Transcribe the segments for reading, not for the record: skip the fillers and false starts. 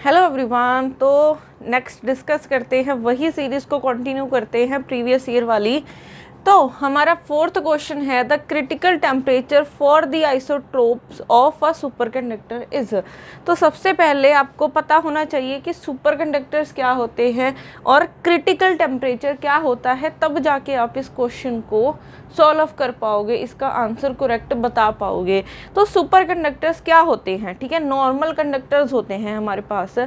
Hello everyone. तो next discuss करते हैं, वही सीरीज़ को कंटिन्यू करते हैं प्रीवियस ईयर वाली। तो हमारा फोर्थ क्वेश्चन है the critical temperature for the isotopes of a superconductor is. तो सबसे पहले आपको पता होना चाहिए कि सुपरकंडक्टर्स क्या होते हैं और क्रिटिकल टेम्परेचर क्या होता है, तब जाके आप इस क्वेश्चन को सॉल्व कर पाओगे, इसका आंसर करेक्ट बता पाओगे। तो सुपरकंडक्टर्स क्या होते हैं, ठीक है। नॉर्मल कंडक्टर्स होते हैं हमारे पास।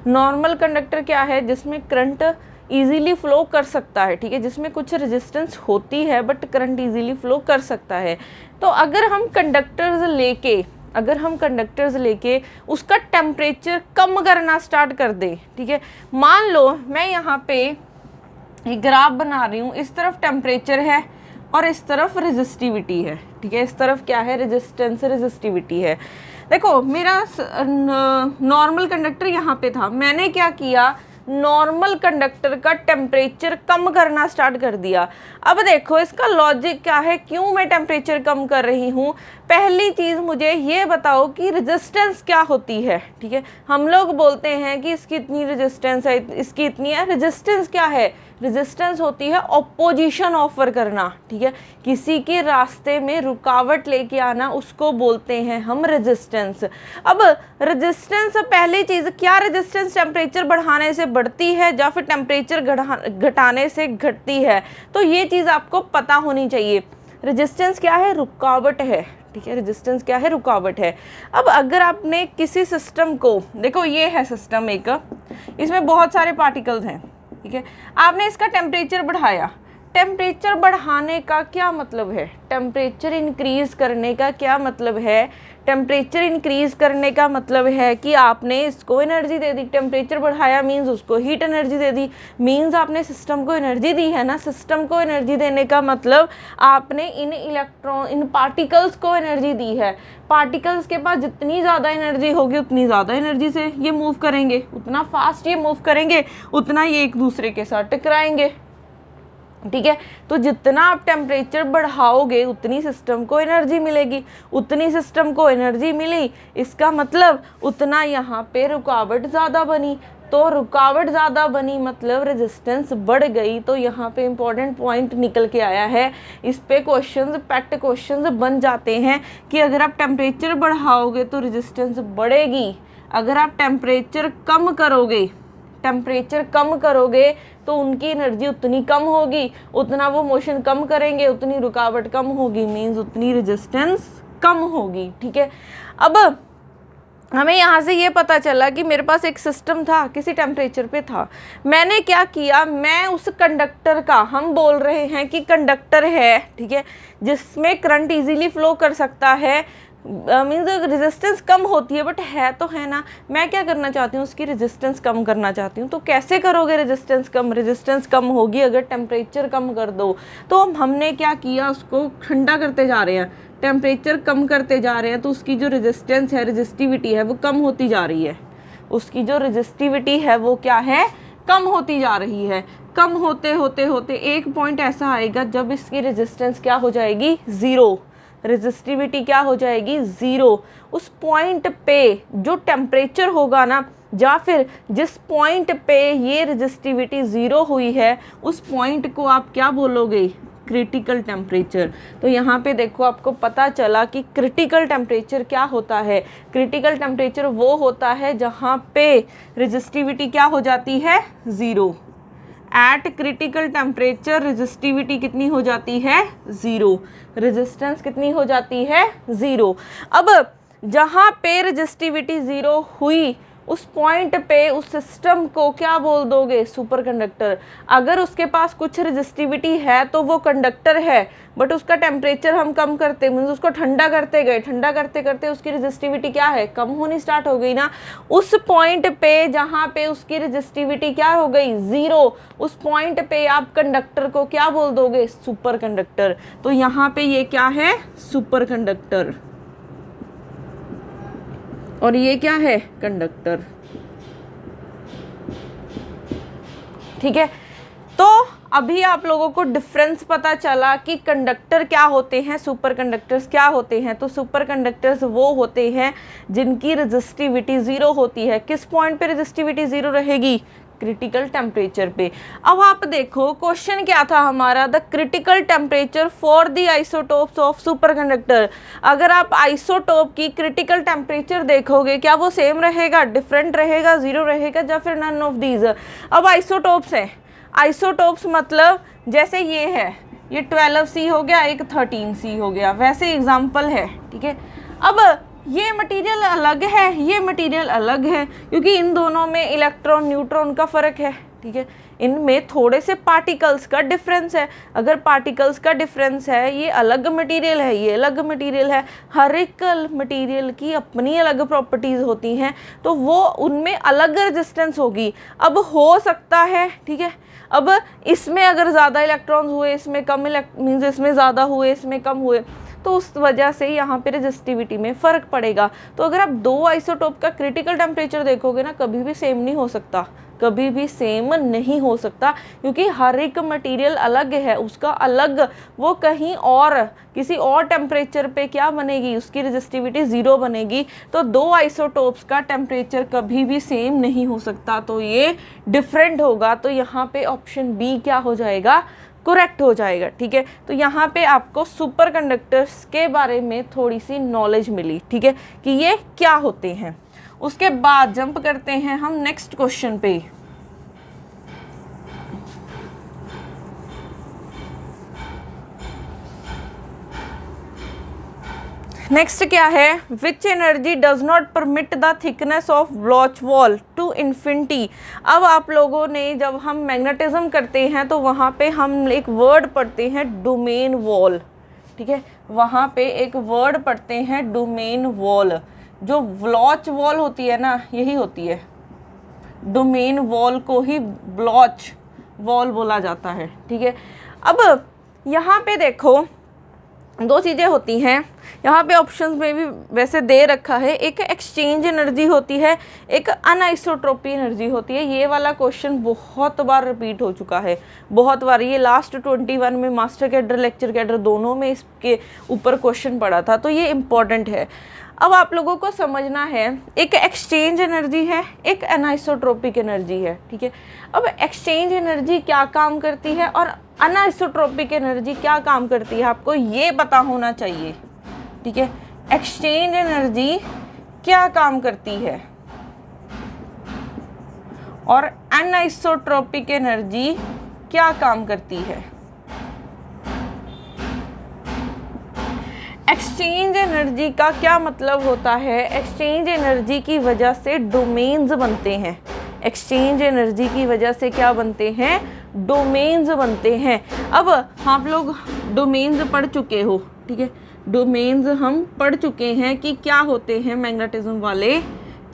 नॉर्मल कंडक्टर क्या है, जिसमें करंट इजीली फ्लो कर सकता है, ठीक है, जिसमें कुछ रेजिस्टेंस होती है बट करंट इजीली फ्लो कर सकता है। तो अगर हम कंडक्टर्स लेके उसका टेम्परेचर कम करना स्टार्ट कर दे, ठीक है। मान लो मैं यहाँ पे एक ग्राफ बना रही हूँ, इस तरफ टेम्परेचर है और इस तरफ रेजिस्टिविटी है, ठीक है। इस तरफ क्या है, रेजिस्टेंस, रेजिस्टिविटी है। देखो मेरा नॉर्मल कंडक्टर यहाँ पे था, मैंने क्या किया, नॉर्मल कंडक्टर का टेम्परेचर कम करना स्टार्ट कर दिया। अब देखो इसका लॉजिक क्या है, क्यों मैं टेम्परेचर कम कर रही हूँ। पहली चीज़ मुझे ये बताओ कि रेजिस्टेंस क्या होती है, ठीक है। हम लोग बोलते हैं कि इसकी इतनी रेजिस्टेंस है, इसकी इतनी है। रेजिस्टेंस क्या है, रेजिस्टेंस होती है ऑपोजिशन ऑफर करना, ठीक है। किसी के रास्ते में रुकावट लेके आना, उसको बोलते हैं हम रेजिस्टेंस। अब रेजिस्टेंस, पहली चीज़ क्या, रेजिस्टेंस टेम्परेचर बढ़ाने से बढ़ती है या फिर टेम्परेचर घटाने से घटती है, तो ये चीज़ आपको पता होनी चाहिए। रेजिस्टेंस क्या है, रुकावट है, ठीक है। रेजिस्टेंस क्या है, रुकावट है। अब अगर आपने किसी सिस्टम को, देखो ये है सिस्टम एक, इसमें बहुत सारे पार्टिकल्स हैं, ठीक है। आपने इसका टेम्परेचर बढ़ाया, टेम्परेचर बढ़ाने का क्या मतलब है, टेम्परेचर इंक्रीज करने का क्या मतलब है। टेम्परेचर इंक्रीज करने का मतलब है कि आपने इसको एनर्जी दे दी। टेम्परेचर बढ़ाया मींस उसको हीट एनर्जी दे दी, मींस आपने सिस्टम को एनर्जी दी है ना। सिस्टम को एनर्जी देने का मतलब आपने इन पार्टिकल्स को एनर्जी दी है। पार्टिकल्स के पास जितनी ज़्यादा एनर्जी होगी, उतनी ज़्यादा एनर्जी से ये मूव करेंगे, उतना फास्ट ये मूव करेंगे, उतना ये एक दूसरे के साथ टकराएंगे, ठीक है। तो जितना आप टेम्परेचर बढ़ाओगे उतनी सिस्टम को एनर्जी मिलेगी, उतनी सिस्टम को एनर्जी मिली, इसका मतलब उतना यहाँ पे रुकावट ज़्यादा बनी। तो रुकावट ज़्यादा बनी मतलब रेजिस्टेंस बढ़ गई। तो यहाँ पे इंपॉर्टेंट पॉइंट निकल के आया है। इस पे क्वेश्चंस, पैक्ट क्वेश्चंस बन जाते हैं कि अगर आप टेम्परेचर बढ़ाओगे तो रेजिस्टेंस बढ़ेगी, अगर आप टेम्परेचर कम करोगे तो उनकी एनर्जी उतनी कम होगी, उतना वो मोशन कम करेंगे, उतनी रुकावट कम होगी, मीन्स उतनी रेजिस्टेंस कम होगी, ठीक है। अब हमें यहाँ से ये पता चला कि मेरे पास एक सिस्टम था, किसी टेम्परेचर पे था। मैंने क्या किया, मैं उस कंडक्टर का, हम बोल रहे हैं कि कंडक्टर है, ठीक है, जिसमें करंट इजीली फ्लो कर सकता है, मीन्स रेजिस्टेंस कम होती है, बट है तो है ना। मैं क्या करना चाहती हूँ, उसकी रेजिस्टेंस कम करना चाहती हूँ। तो कैसे करोगे रेजिस्टेंस कम होगी अगर टेम्परेचर कम कर दो। तो हमने क्या किया, उसको ठंडा करते जा रहे हैं, टेम्परेचर कम करते जा रहे हैं, तो उसकी जो रेजिस्टेंस है, रेजिस्टिविटी है, वो कम होती जा रही है। उसकी जो रेजिस्टिविटी है वो क्या है, कम होती जा रही है। कम होते होते होते एक पॉइंट ऐसा आएगा जब इसकी रेजिस्टेंस क्या हो जाएगी, ज़ीरो। रेजिस्टिविटी क्या हो जाएगी, ज़ीरो। उस पॉइंट पे जो टेम्परेचर होगा ना, या फिर जिस पॉइंट पे ये रेजिस्टिविटी ज़ीरो हुई है, उस पॉइंट को आप क्या बोलोगे, क्रिटिकल टेम्परेचर। तो यहाँ पे देखो आपको पता चला कि क्रिटिकल टेम्परेचर क्या होता है। क्रिटिकल टेम्परेचर वो होता है जहाँ पे रेजिस्टिविटी क्या हो जाती है, zero. Eight critical temperature resistivity कितनी हो जाती है, ज़ीरो। रेजिस्टेंस कितनी हो जाती है, ज़ीरो। अब जहाँ पे रेजिस्टिविटी ज़ीरो हुई, उस पॉइंट पे उस सिस्टम को क्या बोल दोगे, सुपर कंडक्टर। अगर उसके पास कुछ रेजिस्टिविटी है तो वो कंडक्टर है, बट उसका टेम्परेचर हम कम करते, मीन्स उसको ठंडा करते गए, ठंडा करते करते उसकी रेजिस्टिविटी क्या है, कम होनी स्टार्ट हो गई ना। उस पॉइंट पे जहाँ पे उसकी रेजिस्टिविटी क्या हो गई, ज़ीरो, उस पॉइंट पे आप कंडक्टर को क्या बोल दोगे, सुपर कंडक्टर। तो यहाँ पे ये क्या है, सुपर कंडक्टर, और ये क्या है, कंडक्टर, ठीक है। तो अभी आप लोगों को डिफरेंस पता चला कि कंडक्टर क्या होते हैं, सुपर कंडक्टर्स क्या होते हैं। तो सुपर कंडक्टर्स वो होते हैं जिनकी रेजिस्टिविटी 0 होती है। किस पॉइंट पे रेजिस्टिविटी 0 रहेगी? क्रिटिकल टेम्परेचर पे। अब आप देखो क्वेश्चन क्या था हमारा, the critical temperature for the isotopes of super conductor. अगर आप आइसोटोप की क्रिटिकल टेम्परेचर देखोगे, क्या वो सेम रहेगा, डिफरेंट रहेगा, 0 रहेगा, या फिर नन ऑफ दीज। अब आइसोटोप्स है, आइसोटोप्स मतलब जैसे ये है, ये 12C हो गया, एक 13C हो गया, वैसे एग्जाम्पल है, ठीक है। अब ये मटेरियल अलग है, ये मटेरियल अलग है, क्योंकि इन दोनों में इलेक्ट्रॉन न्यूट्रॉन का फ़र्क है, ठीक है। इनमें थोड़े से पार्टिकल्स का डिफरेंस है। अगर पार्टिकल्स का डिफरेंस है, ये अलग मटेरियल है, ये अलग मटेरियल है, हर एक मटेरियल की अपनी अलग प्रॉपर्टीज़ होती हैं, तो वो उनमें अलग रेजिस्टेंस होगी। अब हो सकता है, ठीक है, अब इसमें अगर ज़्यादा इलेक्ट्रॉन्स हुए, इसमें कम मीन्स इसमें ज़्यादा हुए, इसमें कम हुए, तो उस वजह से यहाँ पे रेजिस्टिविटी में फ़र्क पड़ेगा। तो अगर आप दो आइसोटोप का क्रिटिकल टेम्परेचर देखोगे ना, कभी भी सेम नहीं हो सकता, कभी भी सेम नहीं हो सकता, क्योंकि हर एक मटेरियल अलग है, उसका अलग, वो कहीं और किसी और टेम्परेचर पे क्या बनेगी, उसकी रेजिस्टिविटी 0 बनेगी। तो दो आइसोटोप्स का टेम्परेचर कभी भी सेम नहीं हो सकता, तो ये डिफरेंट होगा। तो यहाँ पे ऑप्शन बी क्या हो जाएगा, करेक्ट हो जाएगा, ठीक है। तो यहाँ पे आपको सुपर कंडक्टर्स के बारे में थोड़ी सी नॉलेज मिली, ठीक है, कि ये क्या होते हैं। उसके बाद जंप करते हैं हम नेक्स्ट क्वेश्चन पे। नेक्स्ट क्या है, which energy does not permit the thickness of Bloch wall to infinity. अब आप लोगों ने, जब हम मैग्नेटिज्म करते हैं तो वहाँ पे हम एक वर्ड पढ़ते हैं डोमेन वॉल, ठीक है, वहाँ पे एक वर्ड पढ़ते हैं डोमेन वॉल। जो ब्लॉच वॉल होती है ना, यही होती है, डोमेन वॉल को ही ब्लॉच वॉल बोला जाता है, ठीक है। अब यहाँ पे देखो दो चीज़ें होती हैं, यहाँ पे ऑप्शंस में भी वैसे दे रखा है, एक एक्सचेंज एनर्जी होती है, एक अनआइसोट्रोपी एनर्जी होती है। ये वाला क्वेश्चन बहुत बार रिपीट हो चुका है, बहुत बार, ये लास्ट 21 में मास्टर कैडर लेक्चर कैडर दोनों में इसके ऊपर क्वेश्चन पड़ा था, तो ये इम्पॉर्टेंट है। अब आप लोगों को समझना है, एक एक्सचेंज एनर्जी है, एक अनआइसोट्रोपिक एनर्जी है, ठीक है। अब एक्सचेंज एनर्जी क्या काम करती है और अनआइसोट्रोपिक एनर्जी क्या काम करती है, आपको ये पता होना चाहिए, ठीक है। एक्सचेंज एनर्जी क्या काम करती है और अनआइसोट्रोपिक एनर्जी क्या काम करती है। एक्सचेंज एनर्जी का क्या मतलब होता है, एक्सचेंज एनर्जी की वजह से डोमेन्स बनते हैं। एक्सचेंज एनर्जी की वजह से क्या बनते हैं, डोमेन्स बनते हैं। अब आप लोग डोमेन्स पढ़ चुके हो, ठीक है, डोमेन्स हम पढ़ चुके हैं कि क्या होते हैं मैग्नेटिज्म वाले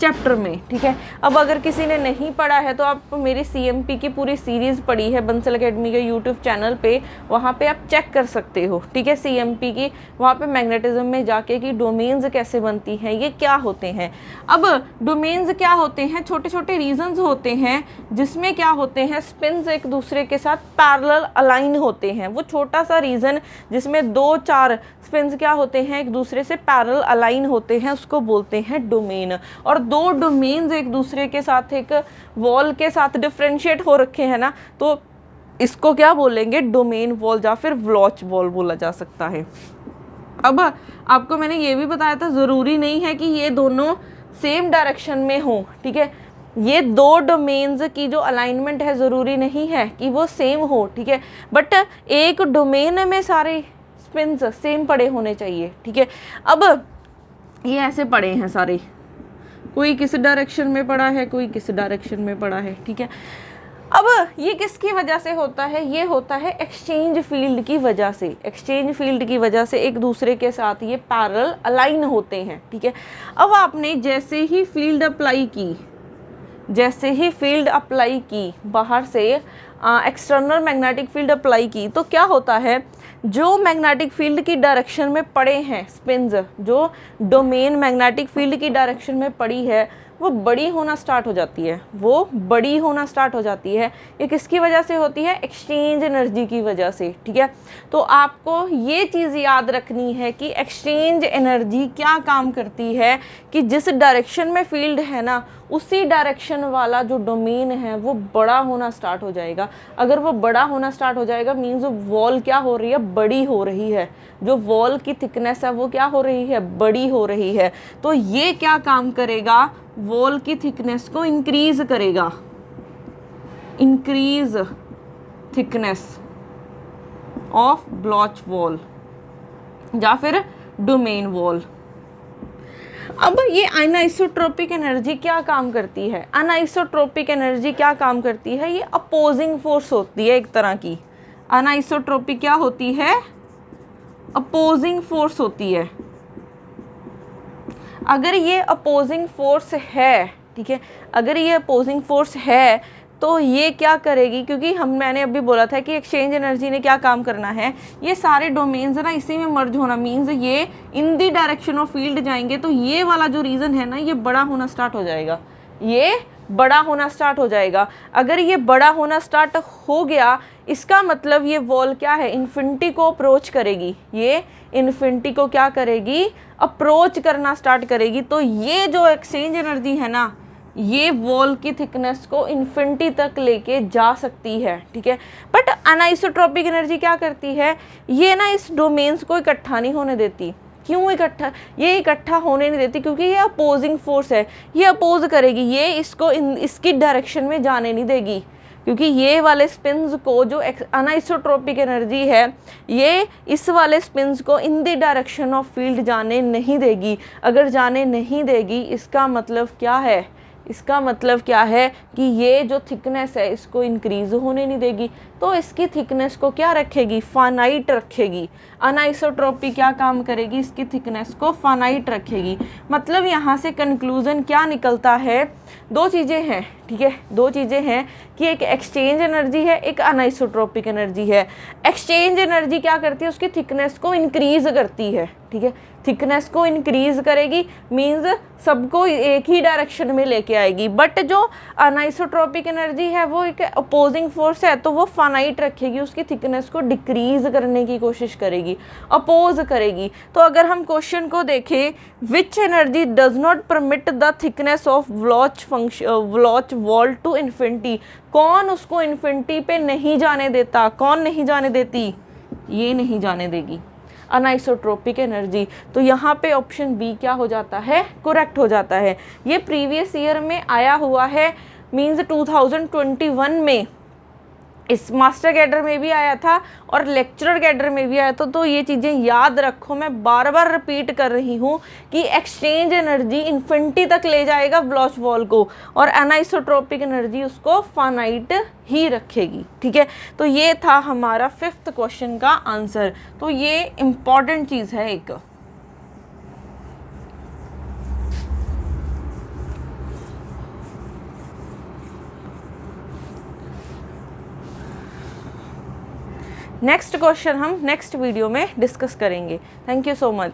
चैप्टर में, ठीक है। अब अगर किसी ने नहीं पढ़ा है तो आप मेरी CMP की पूरी सीरीज़ पढ़ी है बंसल एकेडमी के यूट्यूब चैनल पे, वहाँ पे आप चेक कर सकते हो, ठीक है, CMP की, वहाँ पे मैग्नेटिज्म में जाके कि डोमेन्स कैसे बनती हैं, ये क्या होते हैं। अब डोमेन्स क्या होते हैं, छोटे छोटे रीजन्स होते हैं जिसमें क्या होते हैं, स्पिन्स एक दूसरे के साथ पैरेलल अलाइन होते हैं। वो छोटा सा रीज़न जिसमें 2-4 स्पिन्स क्या होते हैं, एक दूसरे से पैरेलल अलाइन होते हैं, उसको बोलते हैं डोमेन। और दो डोमेन्स एक दूसरे के साथ एक वॉल के साथ डिफरेंशिएट हो रखे हैं ना, तो इसको क्या बोलेंगे, डोमेन वॉल या फिर ब्लॉच वॉल बोला जा सकता है। अब आपको मैंने ये भी बताया था, ज़रूरी नहीं है कि ये दोनों सेम डायरेक्शन में हो, ठीक है। ये दो डोमेन्स की जो अलाइनमेंट है ज़रूरी नहीं है कि वो सेम हो, ठीक है, बट एक डोमेन में सारे स्पिन्स सेम पड़े होने चाहिए, ठीक है। अब ये ऐसे पड़े हैं सारे, कोई किस डायरेक्शन में पड़ा है, कोई किस डायरेक्शन में पड़ा है, ठीक है। अब ये किसकी वजह से होता है, ये होता है एक्सचेंज फील्ड की वजह से। एक्सचेंज फील्ड की वजह से एक दूसरे के साथ ये पैरेलल अलाइन होते हैं, ठीक है। अब आपने जैसे ही फील्ड अप्लाई की, जैसे ही फील्ड अप्लाई की, बाहर से एक्सटर्नल मैग्नेटिक फील्ड अप्लाई की, तो क्या होता है, जो मैग्नेटिक फील्ड की डायरेक्शन में पड़े हैं स्पिन्स, जो डोमेन मैग्नेटिक फील्ड की डायरेक्शन में पड़ी है, वो बड़ी होना स्टार्ट हो जाती है, वो बड़ी होना स्टार्ट हो जाती है। ये किसकी वजह से होती है? एक्सचेंज एनर्जी की वजह से, ठीक है। तो आपको ये चीज़ याद रखनी है कि एक्सचेंज एनर्जी क्या काम करती है कि जिस डायरेक्शन में फील्ड है ना, उसी डायरेक्शन वाला जो डोमेन है वो बड़ा होना स्टार्ट हो जाएगा। अगर वो बड़ा होना स्टार्ट हो जाएगा मीन्स वॉल क्या हो रही है? बड़ी हो रही है। जो वॉल की थिकनेस है वो क्या हो रही है? बड़ी हो रही है। तो ये क्या काम करेगा? वॉल की थिकनेस को इंक्रीज करेगा, increase thickness of Bloch wall या फिर डोमेन वॉल। अब ये अनआइसोट्रोपिक एनर्जी क्या काम करती है? अनआइसोट्रोपिक एनर्जी क्या काम करती है? ये अपोजिंग फोर्स होती है एक तरह की। अनआइसोट्रोपिक क्या होती है? अपोजिंग फोर्स होती है। अगर ये अपोजिंग फोर्स है, ठीक है, अगर ये अपोजिंग फोर्स है तो ये क्या करेगी? क्योंकि मैंने अभी बोला था कि एक्सचेंज एनर्जी ने क्या काम करना है, ये सारे डोमेन्स है ना इसी में मर्ज होना, मीन्स ये इन दी डायरेक्शन ऑफ फील्ड जाएंगे। तो ये वाला जो रीज़न है ना, ये बड़ा होना स्टार्ट हो जाएगा, ये बड़ा होना स्टार्ट हो जाएगा। अगर ये बड़ा होना स्टार्ट हो गया, इसका मतलब ये वॉल क्या है? इन्फिनिटी को अप्रोच करेगी। ये इन्फिनिटी को क्या करेगी? अप्रोच करना स्टार्ट करेगी। तो ये जो एक्सचेंज एनर्जी है ना, ये वॉल की थिकनेस को इन्फिनिटी तक लेके जा सकती है, ठीक है। बट अनआइसोट्रोपिक एनर्जी क्या करती है? ये ना इस डोमेन्स को इकट्ठा नहीं होने देती। क्यों इकट्ठा? ये इकट्ठा होने नहीं देती क्योंकि ये अपोजिंग फोर्स है, ये अपोज करेगी, ये इसको इसकी डायरेक्शन में जाने नहीं देगी। क्योंकि ये वाले स्पिन्स को, जो अनआइसोट्रोपिक एनर्जी है, ये इस वाले स्पिन्स को in the direction of field जाने नहीं देगी। अगर जाने नहीं देगी, इसका मतलब क्या है? इसका मतलब क्या है कि ये जो थिकनेस है इसको इंक्रीज होने नहीं देगी। तो इसकी थिकनेस को क्या रखेगी? फाइनाइट रखेगी। अनआइसोट्रोपी क्या काम करेगी? इसकी थिकनेस को फाइनाइट रखेगी। मतलब यहाँ से कंक्लूजन क्या निकलता है? दो चीज़ें हैं, ठीक है, दो चीज़ें हैं कि एक एक्सचेंज एनर्जी है, एक अनआइसोट्रोपिक एनर्जी है। एक्सचेंज एनर्जी क्या करती है? उसकी थिकनेस को इंक्रीज करती है, ठीक है, थिकनेस को इंक्रीज करेगी, मींस सबको एक ही डायरेक्शन में लेके आएगी। बट जो अनआइसोट्रोपिक एनर्जी है वो एक अपोजिंग फोर्स है, तो वो फाइनाइट रखेगी, उसकी थिकनेस को डिक्रीज करने की कोशिश करेगी, अपोज करेगी। तो अगर हम क्वेश्चन को देखें, which energy does not permit the thickness of Bloch wall to infinity, कौन उसको इन्फिनिटी पे नहीं जाने देता? कौन नहीं जाने देती? ये नहीं जाने देगी, अनआइसोट्रोपिक एनर्जी। तो यहाँ पे ऑप्शन बी क्या हो जाता है? करेक्ट हो जाता है। ये प्रीवियस ईयर में आया हुआ है, मींस 2021 में इस मास्टर कैडर में भी आया था और लेक्चरर कैडर में भी आया था। तो ये चीज़ें याद रखो, मैं बार बार रिपीट कर रही हूँ कि एक्सचेंज एनर्जी इन्फिनिटी तक ले जाएगा ब्लॉच वॉल को, और अनआइसोट्रोपिक एनर्जी उसको फाइनाइट ही रखेगी, ठीक है। तो ये था हमारा 5th क्वेश्चन का आंसर। तो ये इम्पॉर्टेंट चीज़ है एक। नेक्स्ट क्वेश्चन हम नेक्स्ट वीडियो में डिस्कस करेंगे। Thank you so much.